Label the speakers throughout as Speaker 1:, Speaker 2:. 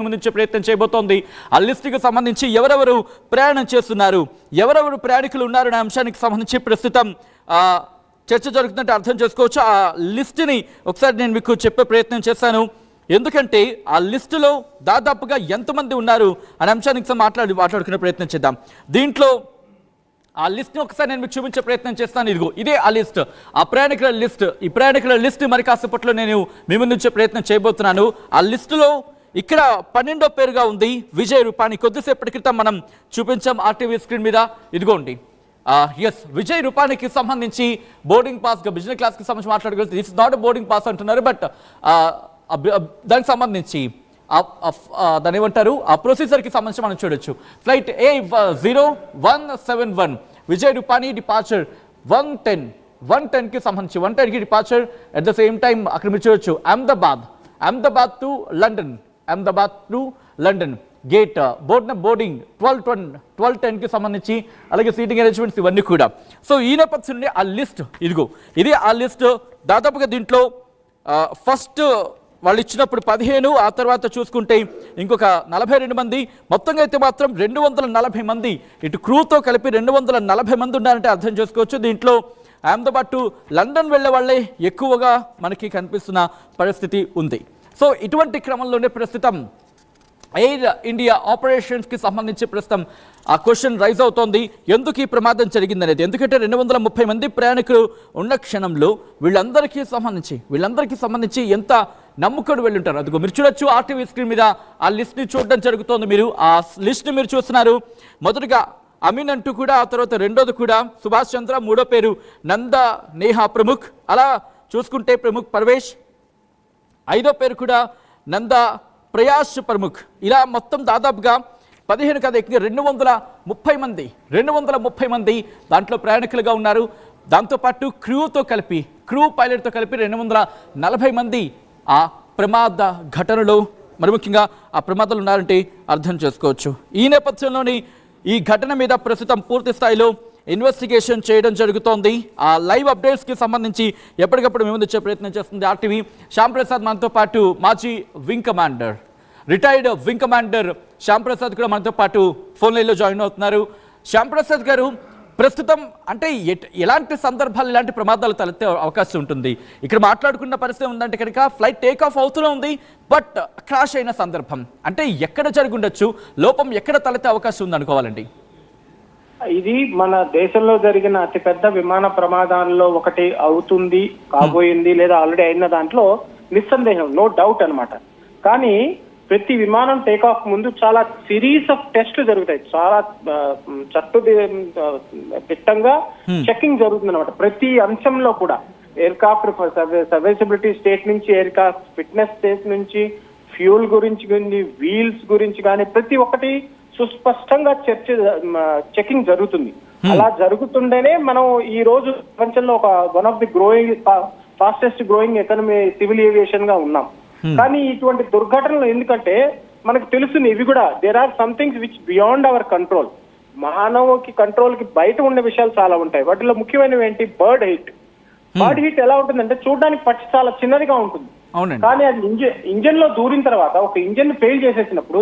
Speaker 1: సంబంధించి ప్రయత్నం చేయబోతోంది. ఆ లిస్టుకి సంబంధించి ఎవరెవరు ప్రయాణం చేస్తున్నారు, ఎవరెవరు ప్రయాణికులు ఉన్నారనే అంశానికి సంబంధించి ప్రస్తుతం చర్చ జరుగుతుందంటే అర్థం చేసుకోవచ్చు. ఆ లిస్టుని ఒకసారి నేను మీకు చెప్పే ప్రయత్నం చేశాను. ఎందుకంటే ఆ లిస్టులో దాదాపుగా ఎంతమంది ఉన్నారు అనే అంశానికి మాట్లాడుకునే ప్రయత్నం చేద్దాం. దీంట్లో ఆ లిస్ట్ని ఒకసారి నేను మీకు చూపించే ప్రయత్నం చేస్తాను. ఇదే ఆ లిస్ట్, ఆ ప్రయాణికుల లిస్ట్. ఈ ప్రయాణికుల లిస్ట్ మరి కాసేపట్లో నేను మీ ముందు ఉంచే ప్రయత్నం చేయబోతున్నాను. ఆ లిస్టులో ఇక్కడ 12వ పేరుగా ఉంది విజయ్ రూపాని. కొద్దిసేపటి క్రితం మనం చూపించాం ఆర్టీవీ స్క్రీన్ మీద. ఇదిగోండి, ఎస్, విజయ్ రూపానికి సంబంధించి బోర్డింగ్ పాస్ బిజినెస్ క్లాస్కి సంబంధించి మాట్లాడుకోవచ్చు. This is not boarding pass అంటున్నారు, బట్ దానికి సంబంధించి దాని ఏమంటారు, ఆ ప్రొసీజర్కి సంబంధించి మనం చూడొచ్చు. Flight A0171 Vijay Rupani departure 110కి సంబంధించి 110కి departure. At the same time అక్కడ మీరు చూడొచ్చు Ahmedabad to London gate boarding 1210కి సంబంధించి, అలాగే సీటింగ్ అరేంజ్మెంట్స్ ఇవన్నీ కూడా. సో ఈ నేపథ్యంలో ఆ లిస్ట్ ఇది ఆ లిస్ట్. దాదాపుగా దీంట్లో ఫస్ట్ వాళ్ళు ఇచ్చినప్పుడు 15, ఆ తర్వాత చూసుకుంటే ఇంకొక 42 మంది, మొత్తంగా అయితే మాత్రం 240 మంది, ఇటు క్రూతో కలిపి 240 మంది ఉన్నారంటే అర్థం చేసుకోవచ్చు. దీంట్లో అహ్మదాబాద్ టు లండన్ వెళ్ళే వాళ్ళే ఎక్కువగా మనకి కనిపిస్తున్న పరిస్థితి ఉంది. సో ఇటువంటి క్రమంలోనే ప్రస్తుతం ఎయిర్ ఇండియా ఆపరేషన్స్కి సంబంధించి ప్రస్తుతం ఆ క్వశ్చన్ రైజ్ అవుతోంది. ఎందుకు ఈ ప్రమాదం జరిగిందనేది. ఎందుకంటే 230 మంది ప్రయాణికులు ఉన్న క్షణంలో వీళ్ళందరికీ సంబంధించి ఎంత నమ్ముకొని వెళ్ళుంటారు. అదిగో మీరు చూడొచ్చు ఆర్టీవీ స్క్రీన్ మీద ఆ లిస్ట్ని చూడడం జరుగుతోంది. మీరు ఆ లిస్ట్ని మీరు చూస్తున్నారు. మొదటిగా అమీన్ అంటూ కూడా, ఆ తర్వాత రెండోది కూడా సుభాష్ చంద్ర, మూడో పేరు నందా నేహా ప్రముఖ్, అలా చూసుకుంటే ప్రముఖ్ పర్వేష్, ఐదో పేరు కూడా నందా ప్రయాస్ ప్రముఖ్. ఇలా మొత్తం దాదాపుగా 15 కాదు, 230 మంది దాంట్లో ప్రయాణికులుగా ఉన్నారు. దాంతోపాటు క్రూ పైలట్తో కలిపి 240 మంది ఆ ప్రమాద ఘటనలో, మరి ముఖ్యంగా ఆ ప్రమాదాలు ఉన్నారంటే అర్థం చేసుకోవచ్చు. ఈ నేపథ్యంలోని ఈ ఘటన మీద ప్రస్తుతం పూర్తి స్థాయిలో ఇన్వెస్టిగేషన్ చేయడం జరుగుతోంది. ఆ లైవ్ అప్డేట్స్కి సంబంధించి ఎప్పటికప్పుడు మేము వచ్చే ప్రయత్నం చేస్తుంది ఆర్టీవీ. శ్యామ్ ప్రసాద్ మనతో పాటు, మాజీ wing commander, retired wing commander Shyam Prasad కూడా మనతో పాటు ఫోన్ లైన్లో జాయిన్ అవుతున్నారు. శ్యామ్ ప్రసాద్ గారు, ప్రస్తుతం అంటే ఎలాంటి సందర్భాలు ఇలాంటి ప్రమాదాలు తలెత్తే అవకాశం ఉంటుంది? ఇక్కడ మాట్లాడుకున్న పరిస్థితి ఉందంటే కనుక ఫ్లైట్ టేక్ ఆఫ్ అవుతూనే ఉంది, బట్ క్రాష్ అయిన సందర్భం అంటే ఎక్కడ జరిగి ఉండొచ్చు, లోపం ఎక్కడ తలెత్తే అవకాశం ఉంది అనుకోవాలండి?
Speaker 2: ఇది మన దేశంలో జరిగిన అతిపెద్ద విమాన ప్రమాదాల్లో ఒకటి అవుతుంది, కాబోయింది, లేదా ఆల్రెడీ అయిన దాంట్లో నిస్సందేహం, నో డౌట్ అన్నమాట. కానీ ప్రతి విమానం టేక్ ఆఫ్ ముందు చాలా సిరీస్ ఆఫ్ టెస్ట్లు జరుగుతాయి. చాలా దిట్టంగా చెకింగ్ జరుగుతుంది అనమాట. ప్రతి అంశంలో కూడా ఎయిర్క్రాఫ్ట్ సర్వీసబిలిటీ స్టేట్ నుంచి, ఎయిర్క్రాఫ్ట్ ఫిట్నెస్ స్టేట్ నుంచి, ఫ్యూల్ గురించి కానీ, వీల్స్ గురించి కానీ, ప్రతి ఒక్కటి సుస్పష్టంగా చెకింగ్ జరుగుతుంది. అలా జరుగుతుండేనే మనం ఈ రోజు ప్రపంచంలో ఒక one of the fastest growing economy civil aviation గా ఉన్నాం. కానీ ఇటువంటి దుర్ఘటనలు ఎందుకంటే మనకు తెలుస్తుంది, ఇవి కూడా there are some things which beyond our control. మానవుకి కంట్రోల్ కి బయట ఉండే విషయాలు చాలా ఉంటాయి. వాటిలో ముఖ్యమైనవి ఏంటి? బర్డ్ హీట్ ఎలా ఉంటుందంటే చూడడానికి పచ్చి చాలా చిన్నదిగా ఉంటుంది, కానీ అది ఇంజన్ లో దూరిన తర్వాత ఒక ఇంజన్ ఫెయిల్ చేసేసినప్పుడు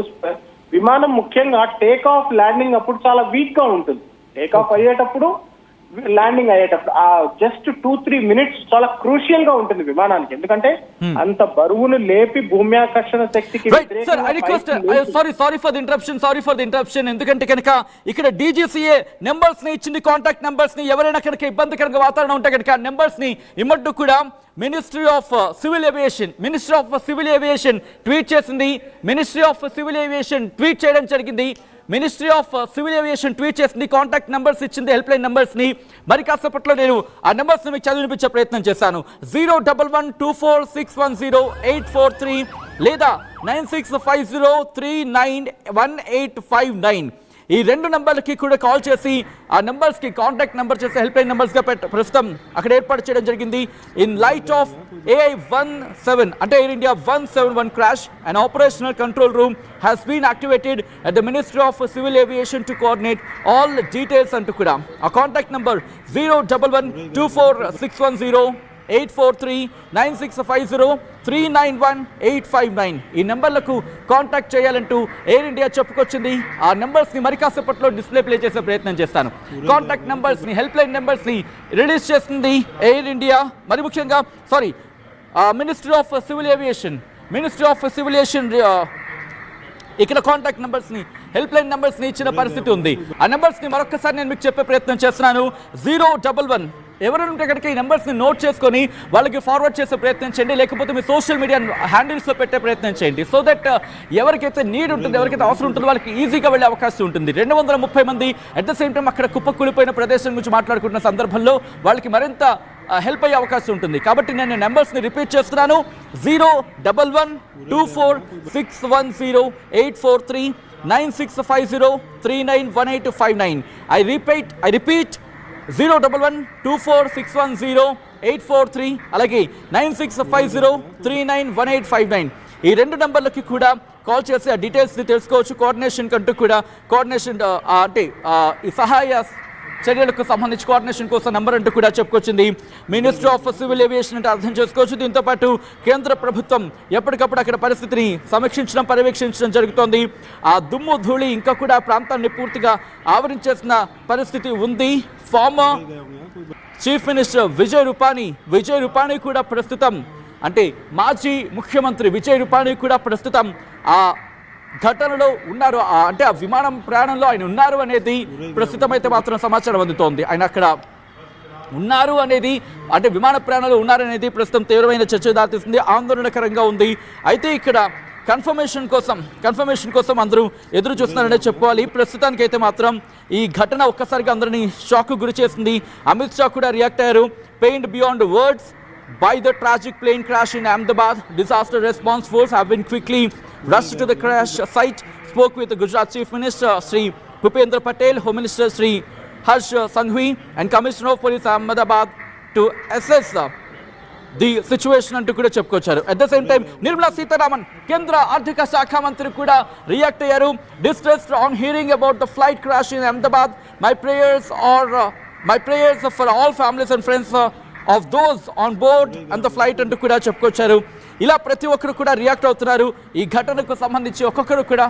Speaker 2: విమానం ముఖ్యంగా టేక్ ఆఫ్ ల్యాండింగ్ అప్పుడు చాలా వీక్ గా ఉంటుంది. టేక్ ఆఫ్ అయ్యేటప్పుడు, ల్యాండింగ్ అయ్యేటప్పుడు ఆ జస్ట్ 2-3 మినిట్స్ చాలా క్రూషియల్ గా ఉంటుంది విమానానికి. ఎందుకంటే అంత బరువును లేపి భూమి ఆకర్షణ శక్తికి
Speaker 1: సారీ ఫర్ ది ఇంటరప్షన్. ఎందుకంటే కనుక ఇక్కడ DGCA నెంబర్స్ ని ఇచ్చింది, కాంటాక్ట్ నెంబర్స్ ని. ఎవరైనా కనుక ఇబ్బందికరంగా వాతావరణం ఉంటే కనుక నెంబర్స్ ని ఇమ్మట్టు కూడా ministry of civil aviation tweet చేసింది. Ministry of civil aviation tweet చేయడం జరిగింది. కాంటాక్ట్ నెంబర్స్ ఇచ్చింది, హెల్ప్ లైన్ నెంబర్స్ ని. మరి కాసేపట్లో నేను ఆ నెంబర్స్ ని మీకు చదివినిపించే ప్రయత్నం చేశాను. 01124610843 లేదా 9650391859. ఈ రెండు నంబర్లకి కూడా కాల్ చేసి ఆ నెంబర్స్కి కాంటాక్ట్ నెంబర్ చేసి హెల్ప్ లైన్ నెంబర్స్గా ప్రస్తుతం అక్కడ ఏర్పాటు చేయడం జరిగింది. ఇన్ లైట్ ఆఫ్ AI-17 అంటే air India 171 crash, an operational control room has been activated at the Ministry of Civil Aviation to coordinate all details అంటూ కూడా ఆ కాంటాక్ట్ నెంబర్ 01124610843 391-859 ఈ నెంబర్లకు కాంటాక్ట్ చేయాలంటూ ఎయిర్ ఇండియా చెప్పుకొచ్చింది. ఆ నెంబర్స్ని మరి కాసేపట్లో డిస్ప్లే ప్లే చేసే ప్రయత్నం చేస్తాను. కాంటాక్ట్ నెంబర్స్ని, హెల్ప్ లైన్ నెంబర్స్ని రిలీజ్ చేస్తుంది ఎయిర్ ఇండియా. మరి ముఖ్యంగా మినిస్ట్రీ ఆఫ్ సివిల్ ఏవియేషన్ ఇక్కడ కాంటాక్ట్ నెంబర్స్ని, హెల్ప్ లైన్ నెంబర్స్ని ఇచ్చిన పరిస్థితి ఉంది. ఆ నెంబర్స్ని మరొకసారి నేను మీకు చెప్పే ప్రయత్నం చేస్తున్నాను. 011 ఎవరైనా ఉంటే కనుక ఈ నెంబర్స్ని నోట్ చేసుకొని వాళ్ళకి ఫార్వర్డ్ చేసే ప్రయత్నం చేయండి, లేకపోతే మీ సోషల్ మీడియా హ్యాండిల్స్లో పెట్టే ప్రయత్నం చేయండి. సో దట్ ఎవరికైతే నీడ్ ఉంటుంది, ఎవరికైతే అవసరం ఉంటుందో వాళ్ళకి ఈజీగా వెళ్ళే అవకాశం ఉంటుంది. 230 మంది అట్ ద సేమ్ టైం అక్కడ కుప్పకూలిపోయిన ప్రదేశం గురించి మాట్లాడుకుంటున్న సందర్భంలో వాళ్ళకి మరింత హెల్ప్ అయ్యే అవకాశం ఉంటుంది. కాబట్టి నేను నెంబర్స్ని రిపీట్ చేస్తున్నాను. 011-24-610-843 9650-391859. I repeat 011-24-610-843 అలాగే 9650-391859. ఈ రెండు నంబర్లకి కూడా కాల్ చేసి ఆ డీటెయిల్స్ని తెలుసుకోవచ్చు. కోఆర్డినేషన్ కంటూ కూడా ఈ సహాయ చర్యలకు సంబంధించి కోఆర్డినేషన్ కోసం నంబర్ అంటూ కూడా చెప్పుకొచ్చింది మినిస్ట్రీ ఆఫ్ సివిల్ ఏవియేషన్ అంటే అర్థం చేసుకోవచ్చు. దీంతో పాటు కేంద్ర ప్రభుత్వం ఎప్పటికప్పుడు అక్కడ పరిస్థితిని సమీక్షించడం, పర్యవేక్షించడం జరుగుతోంది. ఆ దుమ్ము ధూళి ఇంకా కూడా ప్రాంతాన్ని పూర్తిగా ఆవరించేసిన పరిస్థితి ఉంది. Former chief minister Vijay Rupani కూడా ప్రస్తుతం అంటే మాజీ ముఖ్యమంత్రి విజయ్ రూపానీ కూడా ప్రస్తుతం ఆ ఘటనలో ఉన్నారు. అంటే ఆ విమానం ప్రయాణంలో ఆయన ఉన్నారు అనేది ప్రస్తుతం అయితే మాత్రం సమాచారం అందుతోంది. ఆయన అక్కడ ఉన్నారు అనేది, అంటే విమాన ప్రయాణంలో ఉన్నారనేది ప్రస్తుతం తీవ్రమైన చర్చ దారితీస్తుంది, ఆందోళనకరంగా ఉంది. అయితే ఇక్కడ కన్ఫర్మేషన్ కోసం అందరూ ఎదురు చూస్తున్నారనే చెప్పుకోవాలి. ప్రస్తుతానికి అయితే మాత్రం ఈ ఘటన ఒక్కసారిగా అందరినీ షాక్ గురి చేసింది. అమిత్ షా కూడా రియాక్ట్ అయ్యారు. Pained beyond words by the tragic plane crash in Ahmedabad. Disaster response force have been quickly rushed to the crash site. Spoke with the Gujarat Chief Minister Sri Bhupendra Patel, Home Minister Sri Harsh Sanghvi and Commissioner of Police Ahmedabad to assess the situation అంటూ కూడా చెప్పుకొచ్చారు. At the same time Nirmala Sitharaman కేంద్ర ఆర్థిక శాఖ మంత్రి కూడా react అయ్యారు. Distressed on hearing about the flight crash in Ahmedabad. My prayers for all families and friends of those on board and the flight అంటూ కూడా చెప్పుకొచ్చారు. ఇలా ప్రతి ఒక్కరు కూడా రియాక్ట్ అవుతున్నారు. ఈ ఘటనకు సంబంధించి ఒక్కొక్కరు కూడా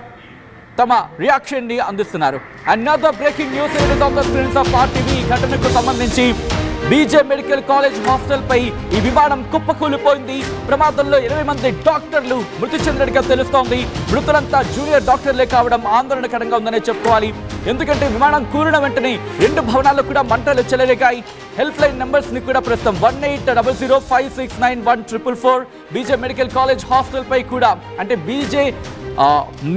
Speaker 1: తమ రియాక్షన్ని అందిస్తున్నారు. Another breaking news of the screens of RTV. ఈ ఘటనకు సంబంధించి బీజే మెడికల్ కాలేజ్ హాస్టల్ పై ఈ విమానం కుప్పకూలిపోయింది. ప్రమాదంలో 20 మంది డాక్టర్లు మృతి చెందినట్టుగా తెలుస్తోంది. మృతులంతా జూనియర్ డాక్టర్లే కావడం ఆందోళనకరంగా ఉందనే చెప్పుకోవాలి. ఎందుకంటే విమానం కూలిన వెంటనే 2 భవనాల్లో కూడా మంటలు చెలరేగాయి. హెల్ప్ లైన్ నెంబర్స్ని కూడా ప్రస్తుతం 1800569144 బీజే మెడికల్ కాలేజ్ హాస్టల్ పై కూడా, అంటే బీజే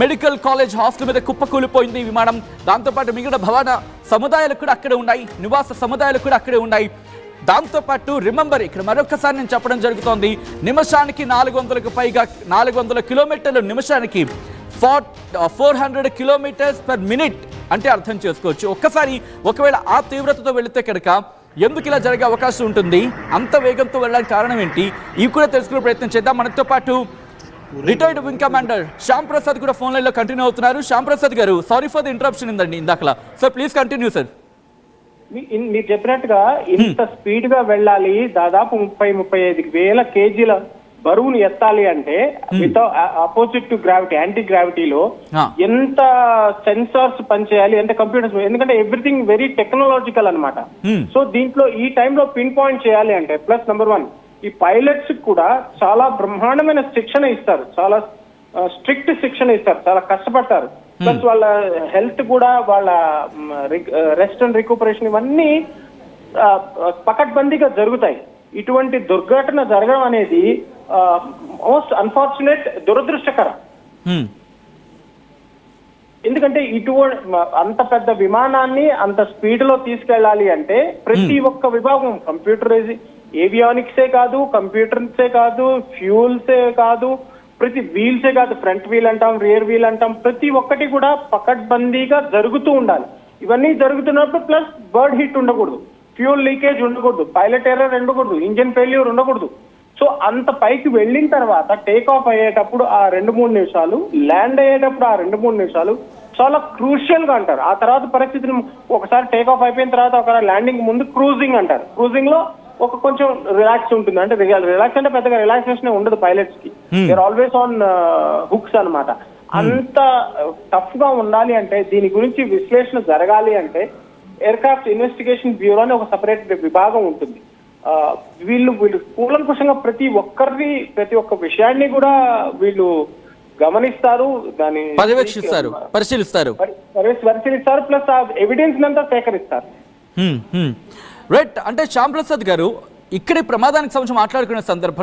Speaker 1: మెడికల్ కాలేజ్ హాస్టల్ మీద కుప్పకూలిపోయింది విమానం. దాంతోపాటు మిగిలిన భవన సముదాయాలు కూడా అక్కడే ఉన్నాయి, నివాస సముదాయాలు కూడా అక్కడే ఉన్నాయి. దాంతోపాటు రిమెంబర్, ఇక్కడ మరొకసారి నేను చెప్పడం జరుగుతోంది, నిమిషానికి 400కు పైగా 400 కిలోమీటర్లు నిమిషానికి 400 కిలోమీటర్స్ పర్ మినిట్ అంటే అర్థం చేసుకోవచ్చు. ఒక్కసారి ఒకవేళ ఆ తీవ్రతతో వెళితే కనుక ఎందుకు ఇలా జరిగే అవకాశం ఉంటుంది, అంత వేగంతో వెళ్ళడానికి కారణం ఏంటి, ఇవి కూడా తెలుసుకునే ప్రయత్నం చేద్దాం. మనతో పాటు retired wing commander Shyam Prasad కూడా ఫోన్ లైన్లో కంటిన్యూ అవుతున్నారు. Shyam Prasad garu, sorry for the interruption ఇందండి ఇందాకలా. Sir please continue sir.
Speaker 2: మీరు చెప్పినట్టుగా ఇంత స్పీడ్ గా వెళ్ళాలి, దాదాపు 30-35 వేల కేజీల బరువును ఎత్తాలి అంటే without opposite to gravity, anti గ్రావిటీలో ఎంత సెన్సార్స్ పనిచేయాలి, ఎంత కంప్యూటర్స్, ఎందుకంటే ఎవ్రీథింగ్ వెరీ టెక్నాలజికల్ అన్నమాట. సో దీంట్లో ఈ టైంలో పిన్ పాయింట్ చేయాలి అంటే ప్లస్ నెంబర్ 1 ఈ పైలట్స్ కూడా చాలా బ్రహ్మాండమైన శిక్షణ ఇస్తారు, చాలా స్ట్రిక్ట్ శిక్షణ ఇస్తారు, చాలా కష్టపడతారు. ప్లస్ వాళ్ళ హెల్త్ కూడా, వాళ్ళ రెస్ట్ అండ్ రికూపరేషన్ ఇవన్నీ పకడ్బందీగా జరుగుతాయి. ఇటువంటి దుర్ఘటన జరగడం అనేది మోస్ట్ అన్ఫార్చునేట్, దురదృష్టకరం. ఎందుకంటే అంత పెద్ద విమానాన్ని అంత స్పీడ్ లో తీసుకెళ్లాలి అంటే ప్రతి ఒక్క విభాగం, ఏవియానిక్సే కాదు, కంప్యూటర్సే కాదు, ఫ్యూల్సే కాదు, ప్రతి వీల్సే కాదు, ఫ్రంట్ వీల్ అంటాం, రియర్ వీల్ అంటాం, ప్రతి ఒక్కటి కూడా పకడ్బందీగా జరుగుతూ ఉండాలి. ఇవన్నీ జరుగుతున్నప్పుడు ప్లస్ బర్డ్ హిట్ ఉండకూడదు, ఫ్యూల్ లీకేజ్ ఉండకూడదు, పైలట్ ఎర్రర్ ఉండకూడదు, ఇంజిన్ ఫెయిల్యూర్ ఉండకూడదు. సో అంత పైకి వెళ్ళిన తర్వాత టేక్ ఆఫ్ అయ్యేటప్పుడు ఆ 2-3 నిమిషాలు, ల్యాండ్ అయ్యేటప్పుడు ఆ 2-3 నిమిషాలు చాలా క్రూషియల్ గా అంటారు. ఆ తర్వాత పరిస్థితిని ఒకసారి టేక్ ఆఫ్ అయిపోయిన తర్వాత ఒక ల్యాండింగ్ ముందు క్రూజింగ్ అంటారు. క్రూజింగ్ లో ఒక కొంచెం రిలాక్స్ ఉంటుంది. అంటే రిలాక్స్ అంటే పెద్దగా రిలాక్సేషన్ ఉండదు పైలట్స్ కి. దే ఆల్వేస్ ఆన్ హుక్స్ అన్నమాట. అంత టఫ్ గా ఉండాలి అంటే, దీని గురించి విశ్లేషణ జరగాలి అంటే ఎయిర్క్రాఫ్ట్ ఇన్వెస్టిగేషన్ బ్యూరో అని ఒక సపరేట్ విభాగం ఉంటుంది. వీళ్ళు కూలంకుషంగా ప్రతి ఒక్క విషయాన్ని కూడా వీళ్ళు గమనిస్తారు, దాన్ని
Speaker 1: పరిశీలిస్తారు,
Speaker 2: ప్లస్ ఆ ఎవిడెన్స్ అంతా సేకరిస్తారు.
Speaker 1: రైట్. అంటే శ్యామ్ ప్రసాద్ గారు, ఇక్కడి ప్రమాదానికి సంబంధించి మాట్లాడుకునే సందర్భంలో